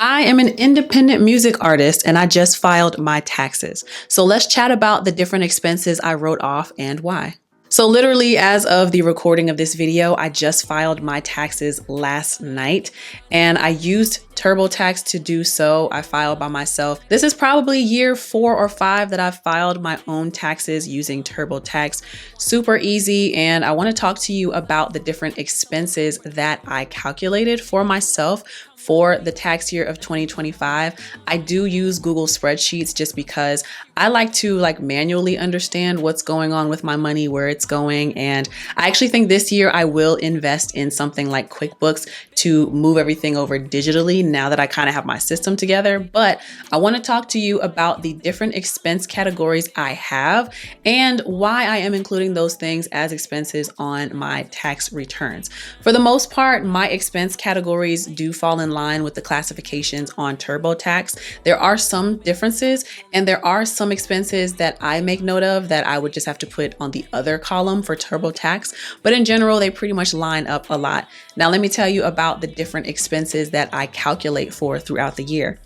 I am an independent music artist and I just filed my taxes. So let's chat about the different expenses I wrote off and why. So literally as of the recording of this video, I just filed my taxes last night and I used TurboTax to do so. I filed by myself. This is probably year 4 or 5 that I've filed my own taxes using TurboTax. Super easy. And I want to talk to you about the different expenses that I calculated for myself for the tax year of 2025. I do use Google spreadsheets just because I like to manually understand what's going on with my money, where it's going. And I actually think this year I will invest in something like QuickBooks to move everything over digitally now that I kind of have my system together. But I want to talk to you about the different expense categories I have and why I am including those things as expenses on my tax returns. For the most part, my expense categories do fall in line with the classifications on TurboTax. There are some differences and there are some expenses that I make note of that I would just have to put on the other column for TurboTax. But in general, they pretty much line up a lot. Now, let me tell you about the different expenses that I calculate for throughout the year.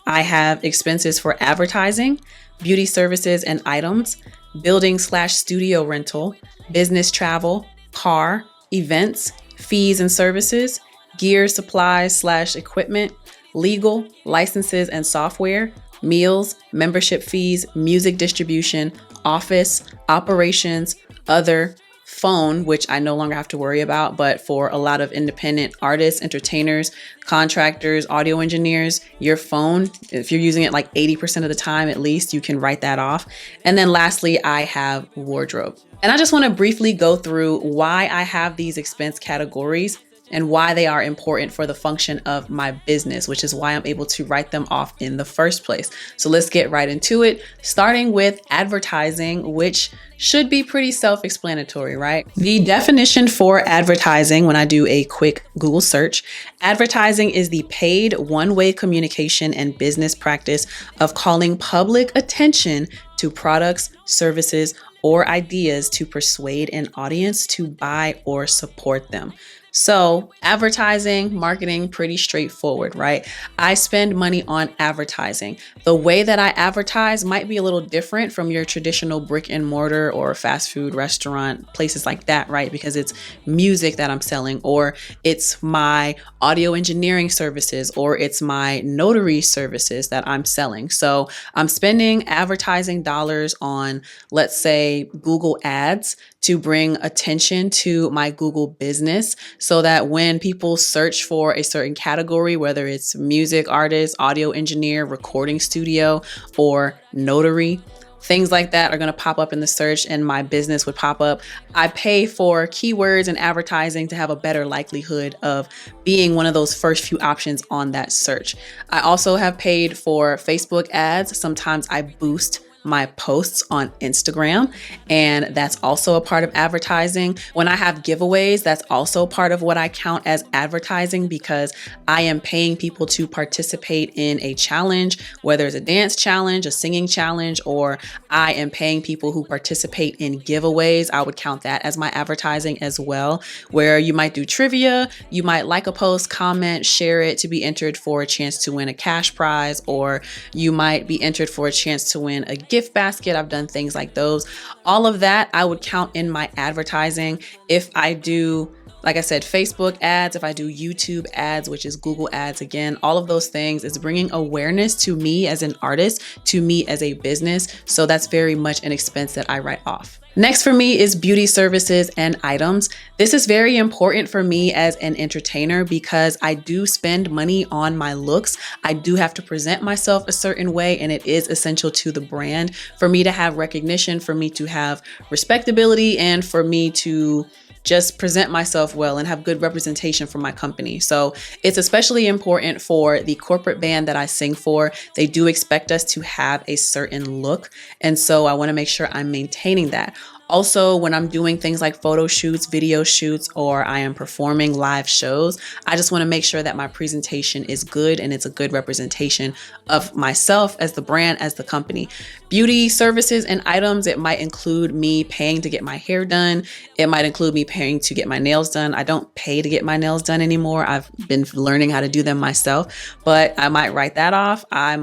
I have expenses for advertising, beauty services and items, building/studio rental, business travel, car, events, fees and services, gear, supplies/equipment, legal, licenses and software, meals, membership fees, music distribution, office, operations, other, phone, which I no longer have to worry about, but for a lot of independent artists, entertainers, contractors, audio engineers, your phone, if you're using it 80% of the time, at least you can write that off. And then lastly, I have wardrobe. And I just want to briefly go through why I have these expense categories and why they are important for the function of my business, which is why I'm able to write them off in the first place. So let's get right into it, starting with advertising, which should be pretty self-explanatory, right? The definition for advertising, when I do a quick Google search, advertising is the paid one-way communication and business practice of calling public attention to products, services, or ideas to persuade an audience to buy or support them. So advertising, marketing, pretty straightforward, right? I spend money on advertising. The way that I advertise might be a little different from your traditional brick and mortar or fast food restaurant, places like that, right? Because it's music that I'm selling, or it's my audio engineering services, or it's my notary services that I'm selling. So I'm spending advertising dollars on, let's say, Google Ads to bring attention to my Google business so that when people search for a certain category, whether it's music artist, audio engineer, recording studio, or notary, things like that are going to pop up in the search and my business would pop up. I pay for keywords and advertising to have a better likelihood of being one of those first few options on that search. I also have paid for Facebook ads. Sometimes I boost my posts on Instagram, and that's also a part of advertising. When I have giveaways, that's also part of what I count as advertising because I am paying people to participate in a challenge, whether it's a dance challenge, a singing challenge, or I am paying people who participate in giveaways. I would count that as my advertising as well, where you might do trivia, you might like a post, comment, share it to be entered for a chance to win a cash prize, or you might be entered for a chance to win a gift basket. I've done things like those. All of that I would count in my advertising. If I do, like I said, Facebook ads, if I do YouTube ads, which is Google ads, again, all of those things is bringing awareness to me as an artist, to me as a business. So that's very much an expense that I write off. Next for me is beauty services and items. This is very important for me as an entertainer because I do spend money on my looks. I do have to present myself a certain way, and it is essential to the brand for me to have recognition, for me to have respectability, and for me to just present myself well and have good representation for my company. So it's especially important for the corporate band that I sing for. They do expect us to have a certain look. And so I want to make sure I'm maintaining that. Also, when I'm doing things like photo shoots, video shoots, or I am performing live shows, I just want to make sure that my presentation is good and it's a good representation of myself as the brand, as the company. Beauty services and items, it might include me paying to get my hair done. It might include me paying to get my nails done. I don't pay to get my nails done anymore. I've been learning how to do them myself, but I might write that off. I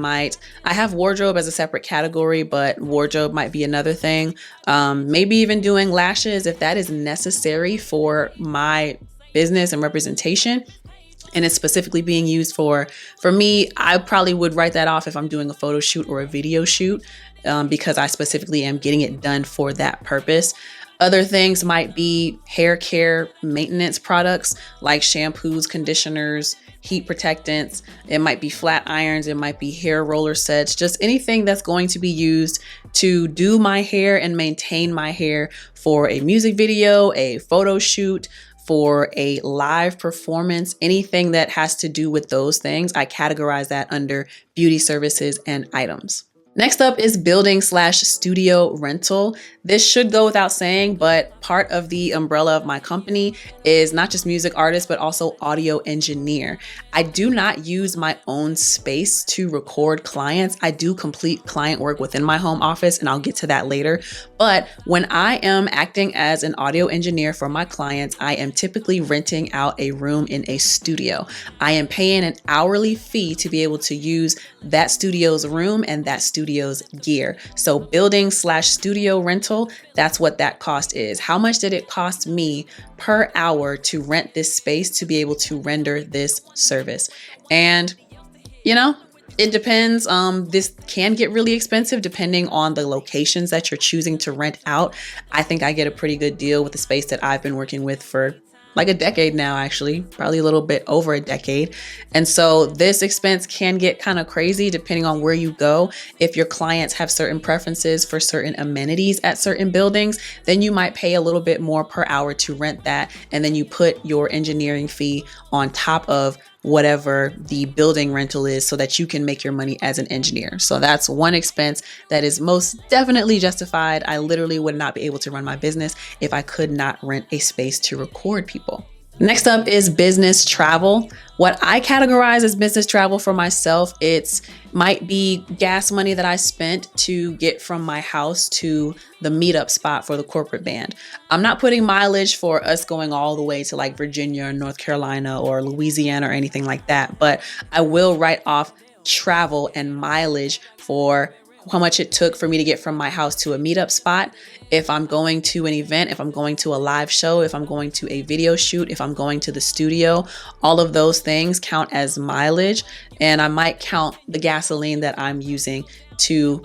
have wardrobe as a separate category, but wardrobe might be another thing. Maybe even doing lashes if that is necessary for my business and representation, and it's specifically being used for me. I probably would write that off if I'm doing a photo shoot or a video shoot, because I specifically am getting it done for that purpose. Other things might be hair care maintenance products like shampoos, conditioners, heat protectants. It might be flat irons. It might be hair roller sets, just anything that's going to be used to do my hair and maintain my hair for a music video, a photo shoot, for a live performance. Anything that has to do with those things, I categorize that under beauty services and items. Next up is building/studio rental. This should go without saying, but part of the umbrella of my company is not just music artist, but also audio engineer. I do not use my own space to record clients. I do complete client work within my home office, and I'll get to that later. But when I am acting as an audio engineer for my clients, I am typically renting out a room in a studio. I am paying an hourly fee to be able to use that studio's room and that studio's gear. So building/studio rental, that's what that cost is. How much did it cost me per hour to rent this space to be able to render this service? And, it depends. This can get really expensive depending on the locations that you're choosing to rent out. I think I get a pretty good deal with the space that I've been working with for like a decade now, actually, probably a little bit over a decade. And so this expense can get kind of crazy depending on where you go. If your clients have certain preferences for certain amenities at certain buildings, then you might pay a little bit more per hour to rent that. And then you put your engineering fee on top of whatever the building rental is so that you can make your money as an engineer. So that's one expense that is most definitely justified. I literally would not be able to run my business if I could not rent a space to record people. Next up is business travel. What I categorize as business travel for myself, it might be gas money that I spent to get from my house to the meetup spot for the corporate band. I'm not putting mileage for us going all the way to like Virginia or North Carolina or Louisiana or anything like that, but I will write off travel and mileage for how much it took for me to get from my house to a meetup spot. If I'm going to an event, if I'm going to a live show, if I'm going to a video shoot, if I'm going to the studio, all of those things count as mileage. And I might count the gasoline that I'm using to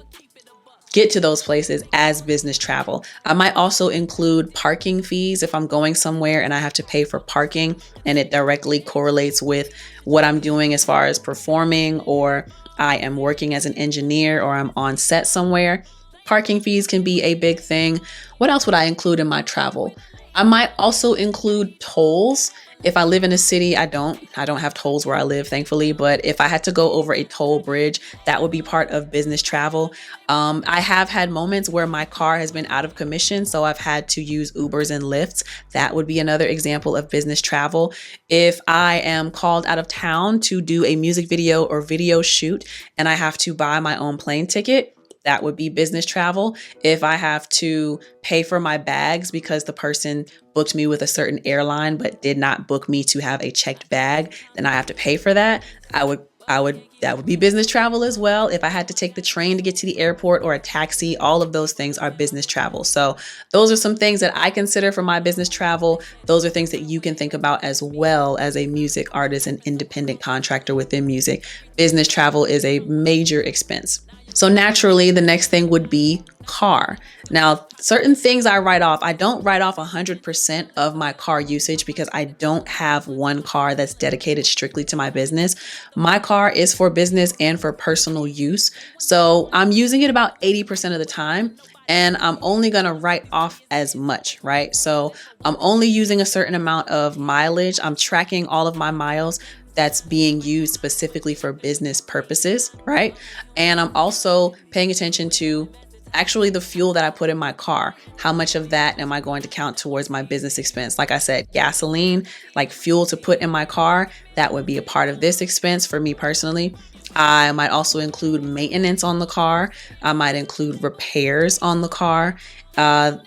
get to those places as business travel. I might also include parking fees if I'm going somewhere and I have to pay for parking and it directly correlates with what I'm doing as far as performing, or I am working as an engineer, or I'm on set somewhere. Parking fees can be a big thing. What else would I include in my travel? I might also include tolls. If I live in a city, I don't have tolls where I live, thankfully. But if I had to go over a toll bridge, that would be part of business travel. I have had moments where my car has been out of commission, so I've had to use Ubers and Lyfts. That would be another example of business travel. If I am called out of town to do a music video or video shoot and I have to buy my own plane ticket, that would be business travel. If I have to pay for my bags because the person booked me with a certain airline but did not book me to have a checked bag, then I have to pay for that. That would be business travel as well. If I had to take the train to get to the airport or a taxi, all of those things are business travel. So those are some things that I consider for my business travel. Those are things that you can think about as well as a music artist and independent contractor within music. Business travel is a major expense. So naturally, the next thing would be car. Now, certain things I write off. I don't write off 100% of my car usage because I don't have one car that's dedicated strictly to my business. My car is for business and for personal use. So I'm using it about 80% of the time. And I'm only going to write off as much, right? So I'm only using a certain amount of mileage. I'm tracking all of my miles that's being used specifically for business purposes, right? And I'm also paying attention to actually the fuel that I put in my car. How much of that am I going to count towards my business expense? Like I said, gasoline, like fuel to put in my car, that would be a part of this expense for me personally. I might also include maintenance on the car. I might include repairs on the car.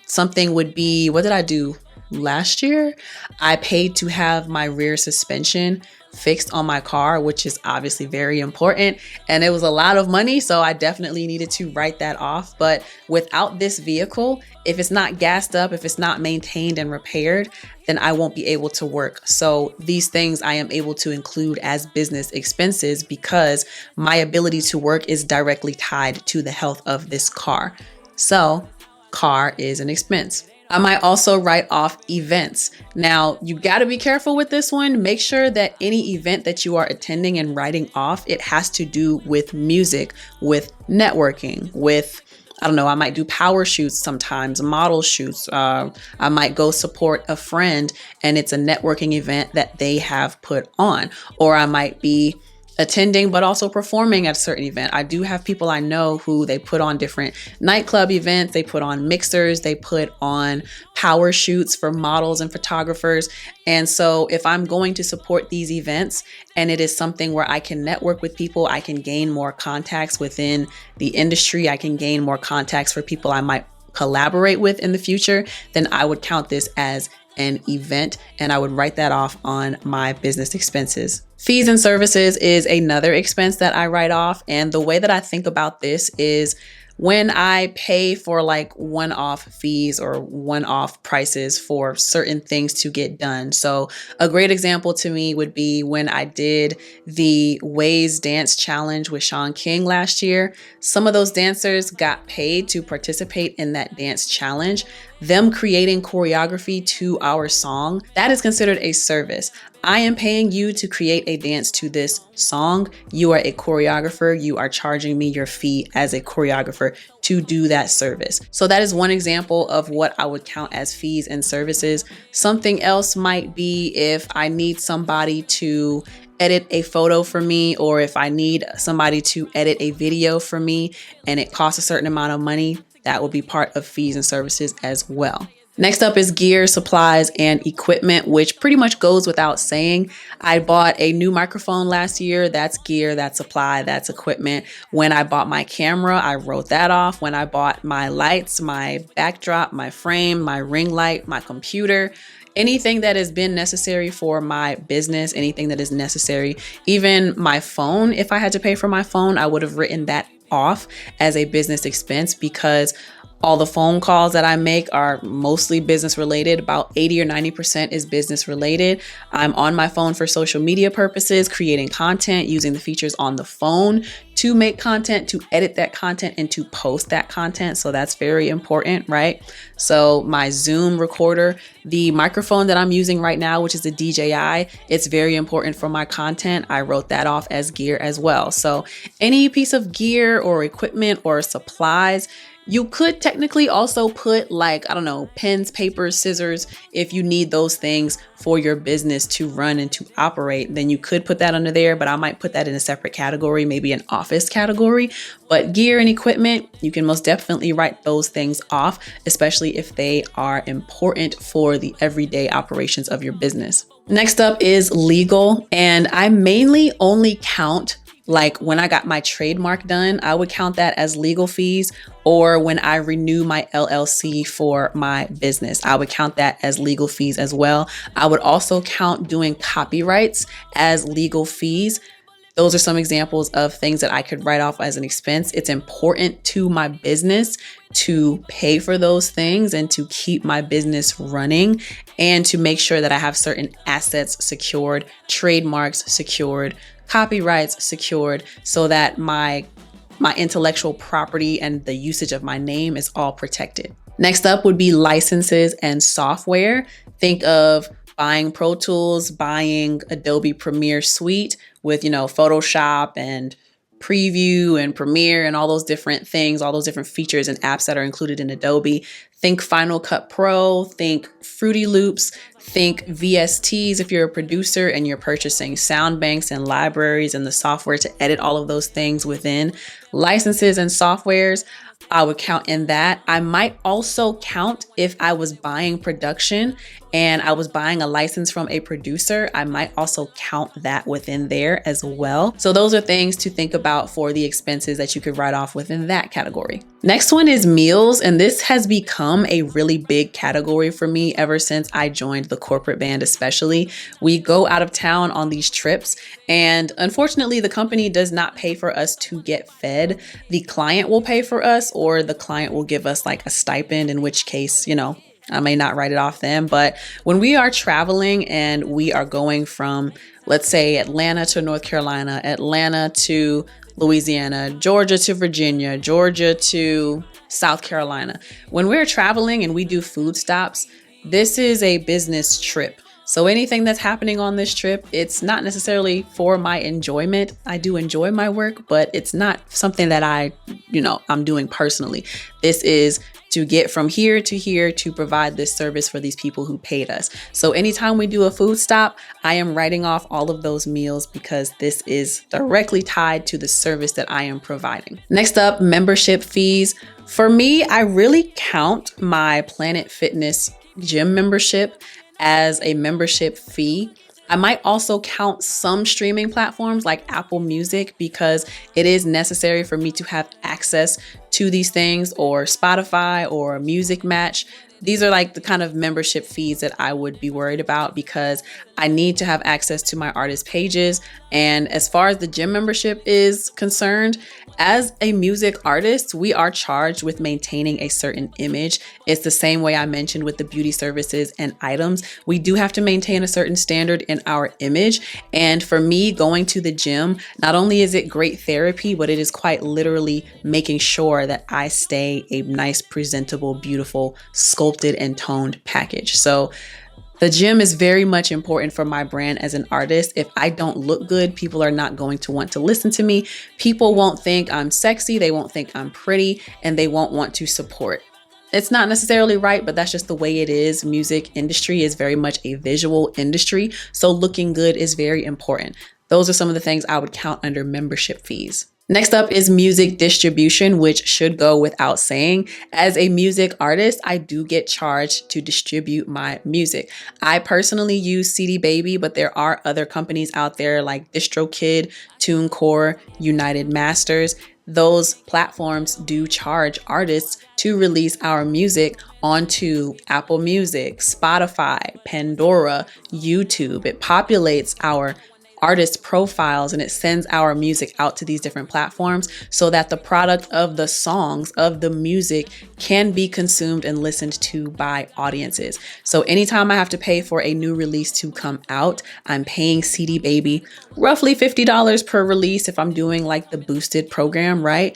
Something would be, what did I do last year? I paid to have my rear suspension fixed on my car, which is obviously very important. And it was a lot of money, so I definitely needed to write that off. But without this vehicle, if it's not gassed up, if it's not maintained and repaired, then I won't be able to work. So these things I am able to include as business expenses because my ability to work is directly tied to the health of this car. So car is an expense. I might also write off events. Now, you got to be careful with this one. Make sure that any event that you are attending and writing off, it has to do with music, with networking, with, I don't know, I might do power shoots sometimes, model shoots. I might go support a friend and it's a networking event that they have put on. Or I might be attending, but also performing at a certain event. I do have people I know who they put on different nightclub events. They put on mixers. They put on power shoots for models and photographers. And so if I'm going to support these events and it is something where I can network with people, I can gain more contacts within the industry. I can gain more contacts for people I might collaborate with in the future, then I would count this as an event and I would write that off on my business expenses. Fees and services is another expense that I write off. And the way that I think about this is when I pay for like one-off fees or one-off prices for certain things to get done. So a great example to me would be when I did the Ways Dance Challenge with Sean King last year. Some of those dancers got paid to participate in that dance challenge. Them creating choreography to our song, that is considered a service. I am paying you to create a dance to this song. You are a choreographer. You are charging me your fee as a choreographer to do that service. So that is one example of what I would count as fees and services. Something else might be if I need somebody to edit a photo for me, or if I need somebody to edit a video for me and it costs a certain amount of money, that will be part of fees and services as well. Next up is gear, supplies, and equipment, which pretty much goes without saying. I bought a new microphone last year. That's gear, that's supply, that's equipment. When I bought my camera, I wrote that off. When I bought my lights, my backdrop, my frame, my ring light, my computer, anything that has been necessary for my business, anything that is necessary, even my phone, if I had to pay for my phone, I would have written that off as a business expense because all the phone calls that I make are mostly business related. About 80 or 90% is business related. I'm on my phone for social media purposes, creating content, using the features on the phone to make content, to edit that content, and to post that content. So that's very important, right? So my Zoom recorder, the microphone that I'm using right now, which is the DJI, it's very important for my content. I wrote that off as gear as well. So any piece of gear or equipment or supplies, you could technically also put like, I don't know, pens, paper, scissors. If you need those things for your business to run and to operate, then you could put that under there, but I might put that in a separate category, maybe an office category. But gear and equipment, you can most definitely write those things off, especially if they are important for the everyday operations of your business. Next up is legal, and I mainly only count like when I got my trademark done, I would count that as legal fees, or when I renew my LLC for my business, I would count that as legal fees as well. I would also count doing copyrights as legal fees. Those are some examples of things that I could write off as an expense. It's important to my business to pay for those things and to keep my business running and to make sure that I have certain assets secured, trademarks secured, copyrights secured, so that my intellectual property and the usage of my name is all protected. Next up would be licenses and software. Think of buying Pro Tools, buying Adobe Premiere Suite with, Photoshop and Preview and Premiere and all those different things, all those different features and apps that are included in Adobe. Think Final Cut Pro, think Fruity Loops, think VSTs if you're a producer and you're purchasing sound banks and libraries and the software to edit all of those things within. Licenses and softwares, I would count in that. I might also count if I was buying production and I was buying a license from a producer. I might also count that within there as well. So those are things to think about for the expenses that you could write off within that category. Next one is meals, and this has become a really big category for me ever since I joined the corporate band especially. We go out of town on these trips, and unfortunately the company does not pay for us to get fed. The client will pay for us, or the client will give us like a stipend, in which case, I may not write it off then. But when we are traveling and we are going from, let's say, Atlanta to North Carolina, Atlanta to Louisiana, Georgia to Virginia, Georgia to South Carolina, when we're traveling and we do food stops, this is a business trip. So anything that's happening on this trip, it's not necessarily for my enjoyment. I do enjoy my work, but it's not something that I'm doing personally. This is to get from here to provide this service for these people who paid us. So anytime we do a food stop, I am writing off all of those meals because this is directly tied to the service that I am providing. Next up, membership fees. For me, I really count my Planet Fitness gym membership as a membership fee. I might also count some streaming platforms like Apple Music because it is necessary for me to have access to these things, or Spotify or Music Match. These are like the kind of membership fees that I would be worried about because I need to have access to my artist pages. And as far as the gym membership is concerned, as a music artist, we are charged with maintaining a certain image. It's the same way I mentioned with the beauty services and items. We do have to maintain a certain standard in our image. And for me, going to the gym, not only is it great therapy, but it is quite literally making sure that I stay a nice, presentable, beautiful, sculpted and toned package. So the gym is very much important for my brand as an artist. If I don't look good, people are not going to want to listen to me. People won't think I'm sexy, they won't think I'm pretty, and they won't want to support. It's not necessarily right, but that's just the way it is. Music industry is very much a visual industry, so looking good is very important. Those are some of the things I would count under membership fees. Next up is music distribution, which should go without saying. As a music artist, I do get charged to distribute my music. I personally use CD Baby, but there are other companies out there like DistroKid, TuneCore, United Masters. Those platforms do charge artists to release our music onto Apple Music, Spotify, Pandora, YouTube. It populates our artist profiles and it sends our music out to these different platforms so that the product of the songs, of the music, can be consumed and listened to by audiences. So anytime I have to pay for a new release to come out, I'm paying CD Baby roughly $50 per release if I'm doing like the boosted program, right?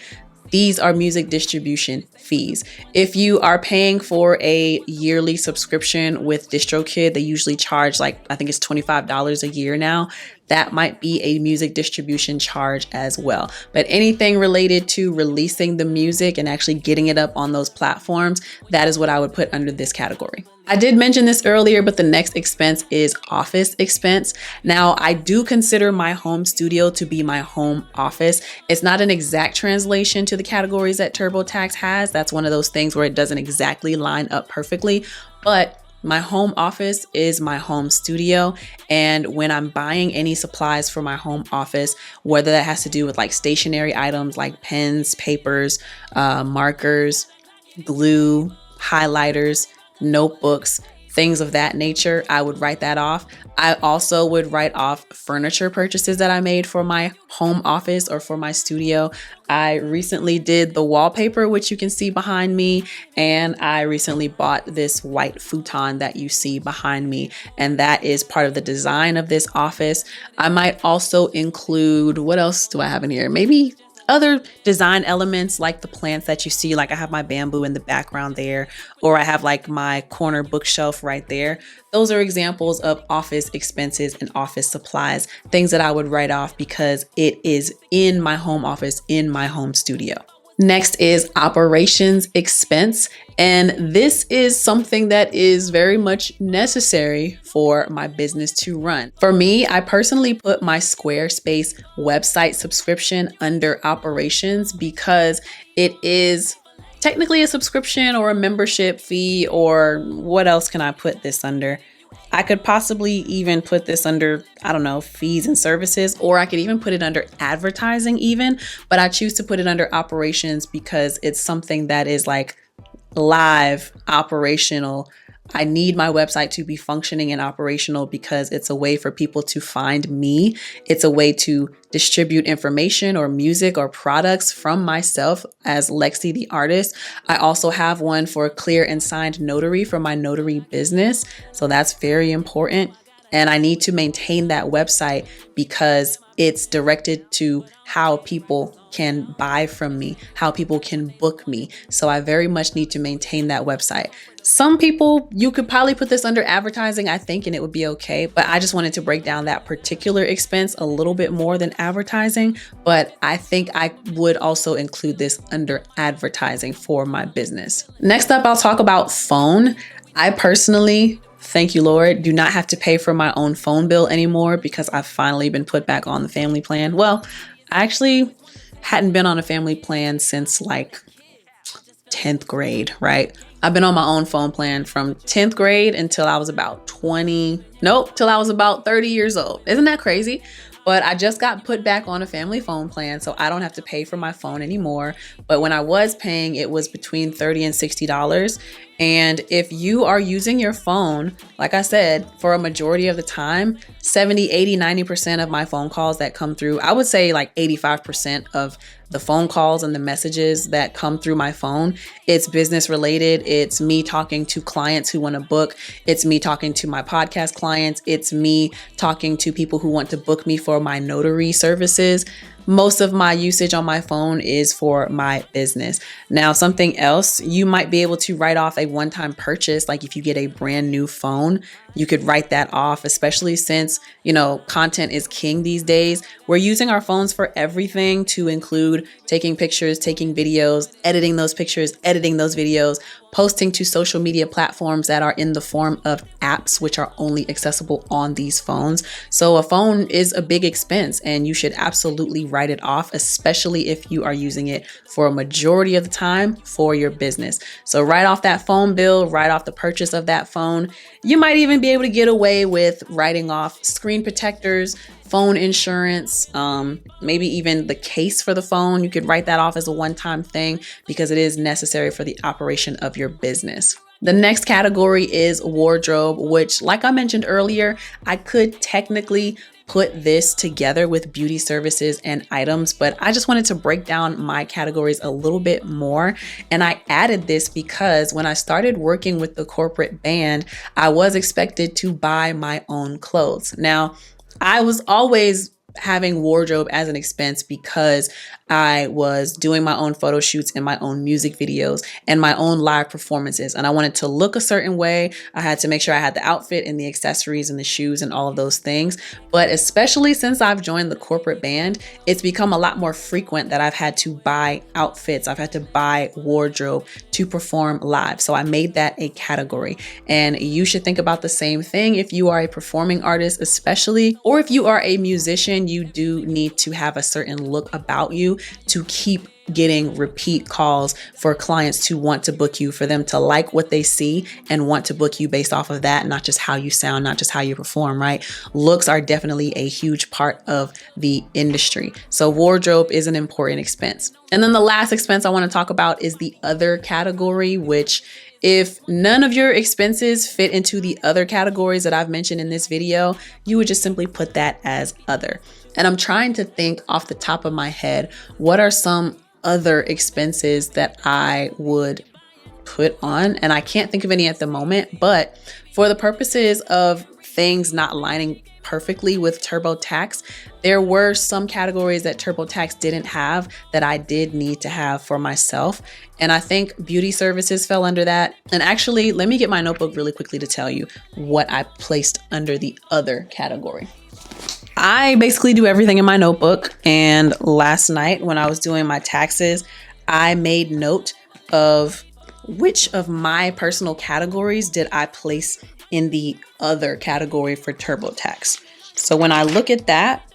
These are music distribution fees. If you are paying for a yearly subscription with DistroKid, they usually charge I think it's $25 a year now. That might be a music distribution charge as well. But anything related to releasing the music and actually getting it up on those platforms, that is what I would put under this category. I did mention this earlier, but the next expense is office expense. Now, I do consider my home studio to be my home office. It's not an exact translation to the categories that TurboTax has. That's one of those things where it doesn't exactly line up perfectly, but my home office is my home studio. And when I'm buying any supplies for my home office, whether that has to do with like stationery items like pens, papers, markers, glue, highlighters, notebooks, things of that nature, I would write that off. I also would write off furniture purchases that I made for my home office or for my studio. I recently did the wallpaper, which you can see behind me, and I recently bought this white futon that you see behind me, and that is part of the design of this office. I might also include, what else do I have in here? Maybe other design elements like the plants that you see, like I have my bamboo in the background there, or I have like my corner bookshelf right there. Those are examples of office expenses and office supplies, things that I would write off because it is in my home office, in my home studio. Next is operations expense. And this is something that is very much necessary for my business to run. For me, I personally put my Squarespace website subscription under operations because it is technically a subscription or a membership fee, or what else can I put this under? I could possibly even put this under, I don't know, fees and services, or I could even put it under advertising even, but I choose to put it under operations because it's something that is like live, operational. I need my website to be functioning and operational because it's a way for people to find me. It's a way to distribute information or music or products from myself as LexC the artist. I also have one for clear and signed notary for my notary business. So that's very important. And I need to maintain that website because it's directed to how people can buy from me, how people can book me. So I very much need to maintain that website. Some people, you could probably put this under advertising, I think, and it would be okay. But I just wanted to break down that particular expense a little bit more than advertising. But I think I would also include this under advertising for my business. Next up, I'll talk about phone. I personally, thank you, Lord, do not have to pay for my own phone bill anymore because I've finally been put back on the family plan. Well, I actually hadn't been on a family plan since like 10th grade, right? I've been on my own phone plan from 10th grade until I was about till I was about 30 years old. Isn't that crazy? But I just got put back on a family phone plan, so I don't have to pay for my phone anymore. But when I was paying, it was between $30 and $60. And if you are using your phone, like I said, for a majority of the time, 70, 80, 90% of my phone calls that come through, I would say like 85% of the phone calls and the messages that come through my phone, it's business related. It's me talking to clients who want to book. It's me talking to my podcast clients. It's me talking to people who want to book me for my notary services. Most of my usage on my phone is for my business. Now, something else, you might be able to write off a one-time purchase. Like if you get a brand new phone, you could write that off, especially since, content is king these days. We're using our phones for everything, to include taking pictures, taking videos, editing those pictures, editing those videos, posting to social media platforms that are in the form of apps, which are only accessible on these phones. So a phone is a big expense and you should absolutely write it off, especially if you are using it for a majority of the time for your business. So write off that phone bill, write off the purchase of that phone. You might even be able to get away with writing off screen protectors, phone insurance, maybe even the case for the phone. You could write that off as a one-time thing because it is necessary for the operation of your business. The next category is wardrobe, which, like I mentioned earlier, I could technically put this together with beauty services and items, but I just wanted to break down my categories a little bit more. And I added this because when I started working with the corporate band, I was expected to buy my own clothes. Now, I was always having wardrobe as an expense because I was doing my own photo shoots and my own music videos and my own live performances. And I wanted to look a certain way. I had to make sure I had the outfit and the accessories and the shoes and all of those things. But especially since I've joined the corporate band, it's become a lot more frequent that I've had to buy outfits. I've had to buy wardrobe to perform live. So I made that a category. And you should think about the same thing if you are a performing artist, especially, or if you are a musician. You do need to have a certain look about you to keep getting repeat calls for clients to want to book you, for them to like what they see and want to book you based off of that, not just how you sound, not just how you perform, right? Looks are definitely a huge part of the industry. So wardrobe is an important expense. And then the last expense I want to talk about is the other category, which if none of your expenses fit into the other categories that I've mentioned in this video, you would just simply put that as other. And I'm trying to think off the top of my head, what are some other expenses that I would put on? And I can't think of any at the moment, but for the purposes of things not lining perfectly with TurboTax, there were some categories that TurboTax didn't have that I did need to have for myself. And I think beauty services fell under that. And actually, let me get my notebook really quickly to tell you what I placed under the other category. I basically do everything in my notebook. And last night when I was doing my taxes, I made note of which of my personal categories did I place in the other category for TurboTax. So when I look at that,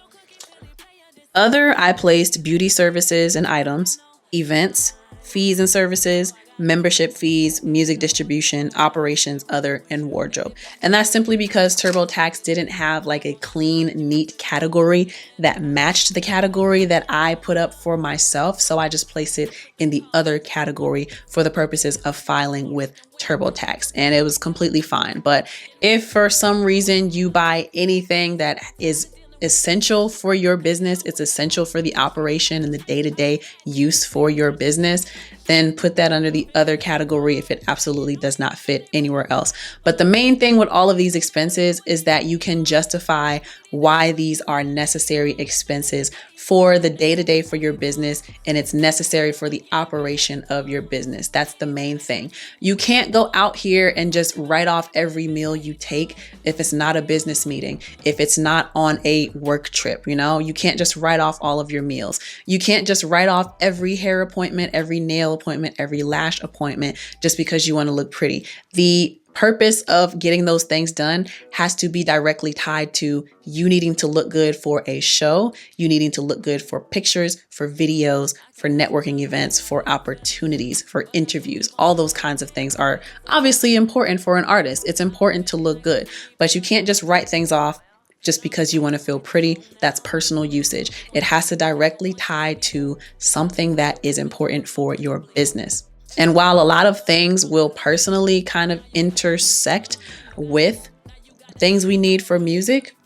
other, I placed beauty services and items, events, fees and services, membership fees, music distribution, operations, other, and wardrobe. And that's simply because TurboTax didn't have like a clean, neat category that matched the category that I put up for myself. So I just placed it in the other category for the purposes of filing with TurboTax, and it was completely fine. But if for some reason you buy anything that is essential for your business, it's essential for the operation and the day-to-day use for your business, then put that under the other category if it absolutely does not fit anywhere else. But the main thing with all of these expenses is that you can justify why these are necessary expenses for the day-to-day for your business, and it's necessary for the operation of your business. That's the main thing. You can't go out here and just write off every meal you take if it's not a business meeting, if it's not on a work trip. You can't just write off all of your meals. You can't just write off every hair appointment, every nail appointment, every lash appointment just because you want to look pretty. The purpose of getting those things done has to be directly tied to you needing to look good for a show, you needing to look good for pictures, for videos, for networking events, for opportunities, for interviews. All those kinds of things are obviously important for an artist. It's important to look good, but you can't just write things off just because you want to feel pretty. That's personal usage. It has to directly tie to something that is important for your business. And while a lot of things will personally kind of intersect with things we need for music,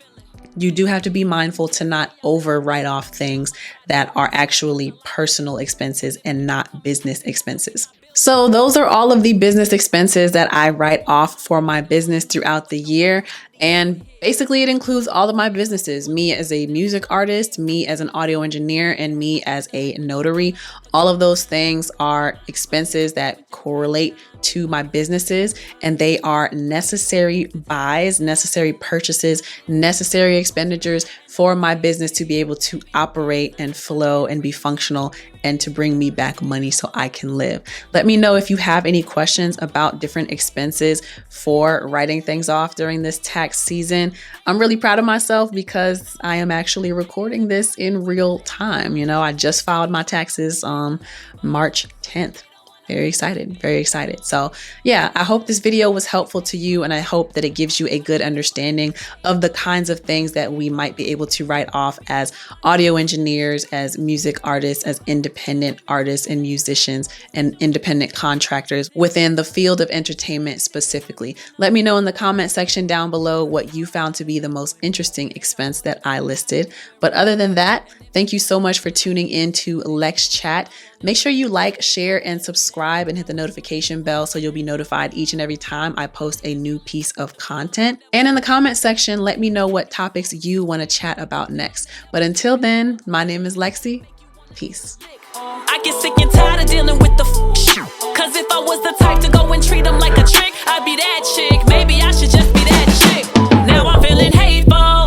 you do have to be mindful to not over write off things that are actually personal expenses and not business expenses. So those are all of the business expenses that I write off for my business throughout the year. And basically it includes all of my businesses, me as a music artist, me as an audio engineer, and me as a notary. All of those things are expenses that correlate to my businesses, and they are necessary buys, necessary purchases, necessary expenditures for my business to be able to operate and flow and be functional and to bring me back money so I can live. Let me know if you have any questions about different expenses for writing things off during this tax season. I'm really proud of myself because I am actually recording this in real time. I just filed my taxes on March 10th. Very excited, very excited. So yeah, I hope this video was helpful to you, and I hope that it gives you a good understanding of the kinds of things that we might be able to write off as audio engineers, as music artists, as independent artists and musicians, and independent contractors within the field of entertainment specifically. Let me know in the comment section down below what you found to be the most interesting expense that I listed. But other than that, thank you so much for tuning in to Lex Chat. Make sure you like, share, and subscribe and hit the notification bell so you'll be notified each and every time I post a new piece of content. And in the comment section, let me know what topics you want to chat about next. But until then, my name is LexC. Peace. I get sick and tired of dealing with the shit. Cause if I was the type to go and treat them like a trick, I'd be that chick. Maybe I should just be that chick. Now I'm feeling hateful.